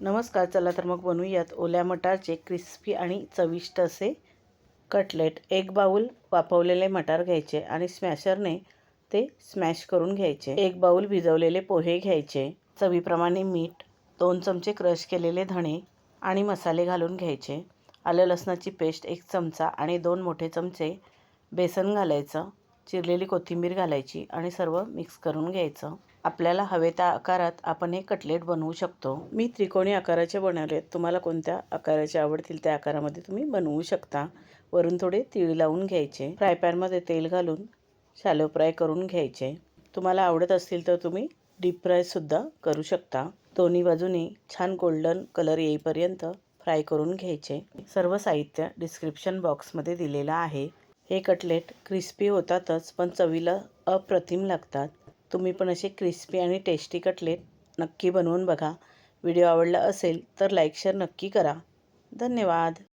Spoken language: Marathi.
नमस्कार, चला तर मग बनवूयात ओल्या मटारचे क्रिस्पी आणि चविष्ट असे कटलेट। एक बाउल वाफवलेले मटार घ्यायचे आणि स्मॅशरने ते स्मॅश करून घ्यायचे। एक बाउल भिजवलेले पोहे घ्यायचे, चवीप्रमाणे मीठ, 2 चमचे क्रश केलेले धणे आणि मसाले घालून घ्यायचे। आलं लसणाची पेस्ट 1 चमचा आणि 2 मोठे चमचे बेसन घालायचं, चिरलेली कोथिंबीर घालायची आणि सर्व मिक्स करून घ्यायचं। आपल्याला हवे त्या आकारात आपण हे कटलेट बनवू शकतो। मी त्रिकोणी आकाराचे बनवलेत, तुम्हाला कोणत्या आकाराचे आवडतील त्या आकारामध्ये तुम्ही बनवू शकता। वरून थोडे तीळ लावून घ्यायचे। फ्राय पॅनमध्ये तेल घालून शॅलो फ्राय करून घ्यायचे। तुम्हाला आवडत असतील तर तुम्ही डीप फ्राय सुद्धा करू शकता। दोन्ही बाजूनी छान गोल्डन कलर येईपर्यंत फ्राय करून घ्यायचे। सर्व साहित्य डिस्क्रिप्शन बॉक्समध्ये दिलेलं आहे। हे कटलेट क्रिस्पी होतातच पण चवीला अप्रतिम लागतात। तुम्ही पण असे क्रिस्पी आणि टेस्टी कटलेट नक्की बनवून बघा। व्हिडिओ आवडला असेल तर लाईक शेअर नक्की करा। धन्यवाद।